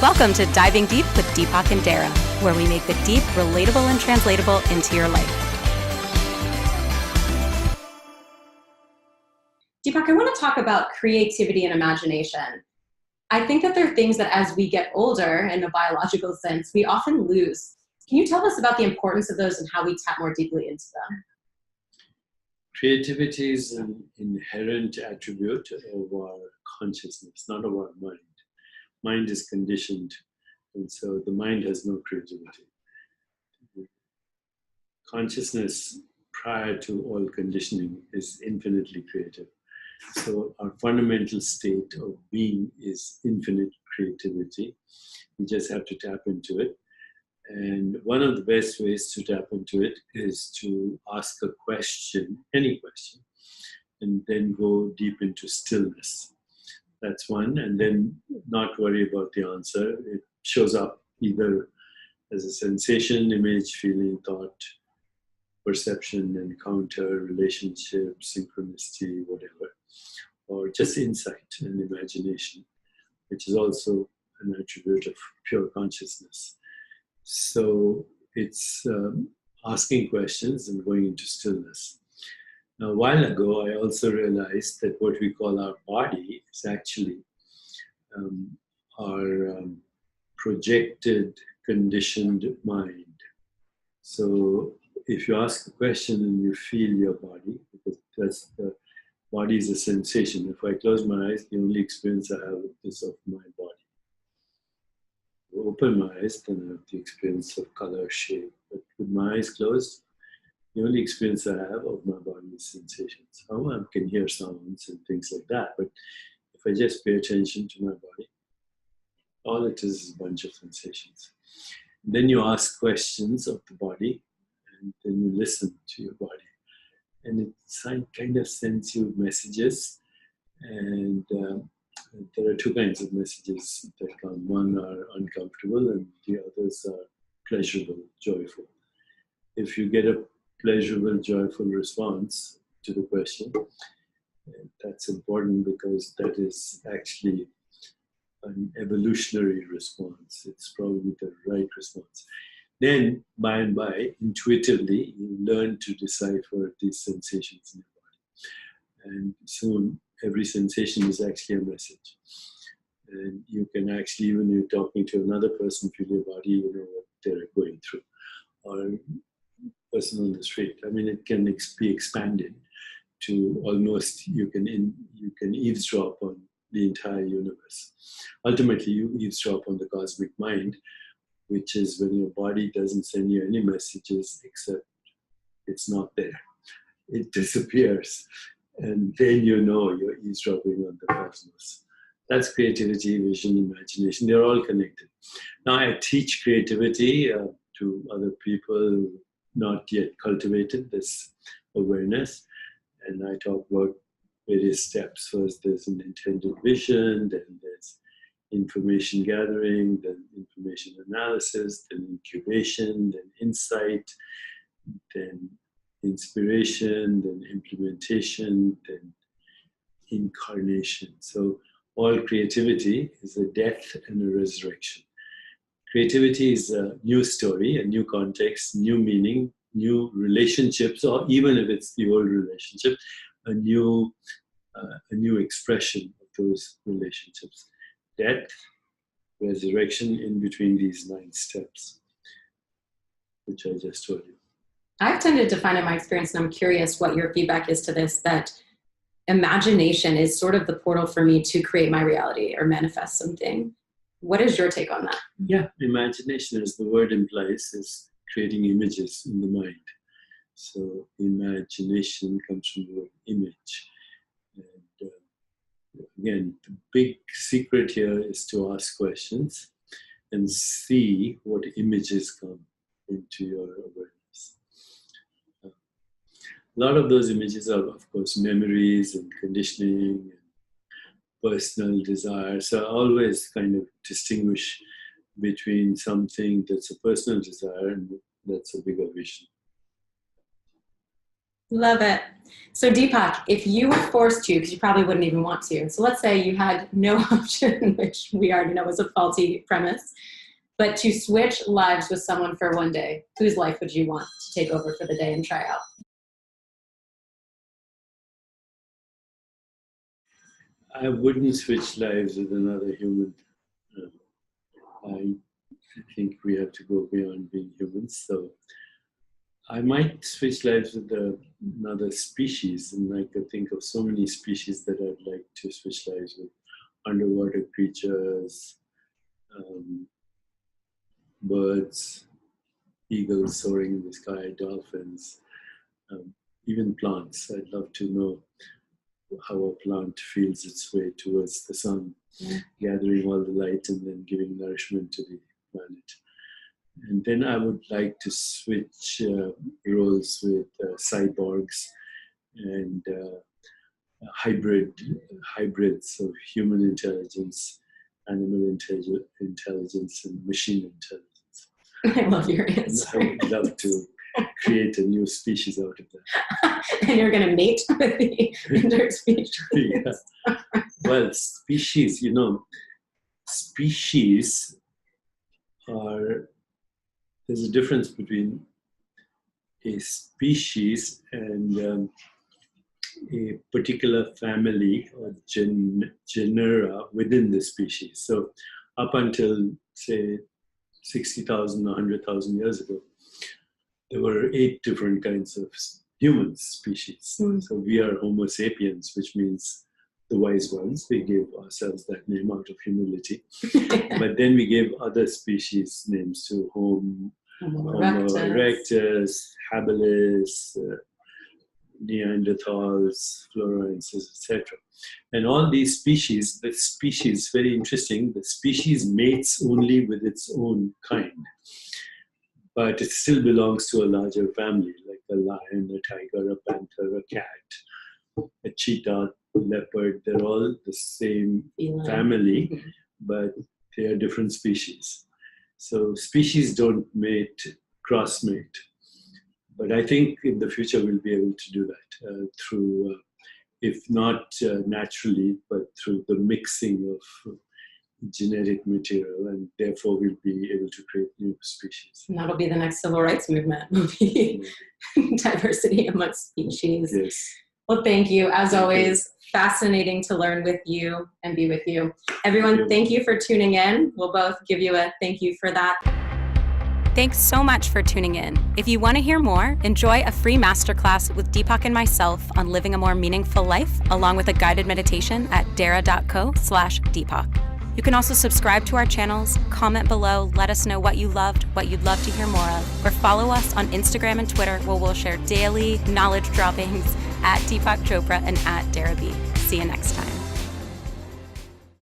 Welcome to Diving Deep with Deepak and Darrah, where we make the deep relatable and translatable into your life. Deepak, I want to talk about creativity and imagination. I think that there are things that as we get older, in a biological sense, we often lose. Can you tell us about the importance of those and how we tap more deeply into them? Creativity is an inherent attribute of our consciousness, not of our mind. Mind is conditioned, and so the mind has no creativity. Consciousness, prior to all conditioning, is infinitely creative. So our fundamental state of being is infinite creativity. We just have to tap into it. And one of the best ways to tap into it is to ask a question, any question, and then go deep into stillness. That's one, and then not worry about the answer. It shows up either as a sensation, image, feeling, thought, perception, encounter, relationship, synchronicity, whatever, or just insight and imagination, which is also an attribute of pure consciousness. So it's asking questions and going into stillness. Now, a while ago, I also realized that what we call our body is actually our projected, conditioned mind. So if you ask a question and you feel your body, because that's the body is a sensation. If I close my eyes, the only experience I have is of my body. If I open my eyes, then I have the experience of color, shape. But with my eyes closed, the only experience I have of my body is sensations. I can hear sounds and things like that, but if I just pay attention to my body, all it is a bunch of sensations. And then you ask questions of the body, and then you listen to your body. And it kind of sends you messages, and there are two kinds of messages that come. One are uncomfortable, and the others are pleasurable, joyful. If you get a pleasurable, joyful response to the question, that's important because that is actually an evolutionary response. It's probably the right response. Then, by and by, intuitively, you learn to decipher these sensations in your body. And soon, every sensation is actually a message. And you can actually, when you're talking to another person, feel your body, you know what they're going through. Or person on the street. I mean, it can be expanded to almost, you can eavesdrop on the entire universe. Ultimately, you eavesdrop on the cosmic mind, which is when your body doesn't send you any messages except it's not there. It disappears. And then you know you're eavesdropping on the cosmos. That's creativity, vision, imagination. They're all connected. Now, I teach creativity to other people not yet cultivated this awareness, and I talk about various steps. First, there's an intended vision, then there's information gathering, then information analysis, then incubation, then insight, then inspiration, then implementation, then incarnation. So all creativity is a death and a resurrection. Creativity is a new story, a new context, new meaning, new relationships, or even if it's the old relationship, a new expression of those relationships. Death, resurrection in between these 9 steps, which I just told you. I've tended to find in my experience, and I'm curious what your feedback is to this, that imagination is sort of the portal for me to create my reality or manifest something. What is your take on that? Yeah, imagination, as the word implies, is creating images in the mind. So imagination comes from the word image. And again, the big secret here is to ask questions and see what images come into your awareness. A lot of those images are, of course, memories and conditioning, personal desire. So I always kind of distinguish between something that's a personal desire and that's a bigger vision. Love it. So Deepak, if you were forced to, because you probably wouldn't even want to, so let's say you had no option, which we already know is a faulty premise, but to switch lives with someone for one day, whose life would you want to take over for the day and try out? I wouldn't switch lives with another human. I think we have to go beyond being humans. So I might switch lives with another species, and I could think of so many species that I'd like to switch lives with. Underwater creatures, birds, eagles soaring in the sky, dolphins, even plants. I'd love to know how a plant feels its way towards the sun, gathering all the light and then giving nourishment to the planet. And then I would like to switch roles with cyborgs and hybrids of human intelligence, animal intelligence, and machine intelligence. I love your answer. I would love to create a new species out of that. And you're going to mate with the interspecies. Yeah. Well, species, species are, there's a difference between a species and a particular family or genera within the species. So up until, say, 60,000 or 100,000 years ago, there were 8 different kinds of human species. So we are Homo sapiens, which means the wise ones. We gave ourselves that name out of humility. But then we gave other species names to Homo erectus, habilis, Neanderthals, Florences, etc. And all these species, the species, very interesting, the species mates only with its own kind. But it still belongs to a larger family, like a lion, a tiger, a panther, a cat, a cheetah, a leopard. They're all the same family, but they are different species. So species don't mate, cross-mate. But I think in the future we'll be able to do that through, if not naturally, but through the mixing of genetic material, and therefore we'll be able to create new species. And that'll be the next civil rights movement, will be diversity amongst species. Yes. Well, thank you. As always, fascinating to learn with you and be with you. Everyone, thank you for tuning in. We'll both give you a thank you for that. Thanks so much for tuning in. If you want to hear more, enjoy a free masterclass with Deepak and myself on living a more meaningful life, along with a guided meditation at darrah.co/Deepak. You can also subscribe to our channels, comment below, let us know what you loved, what you'd love to hear more of, or follow us on Instagram and Twitter, where we'll share daily knowledge droppings at Deepak Chopra and at Darrah B. See you next time.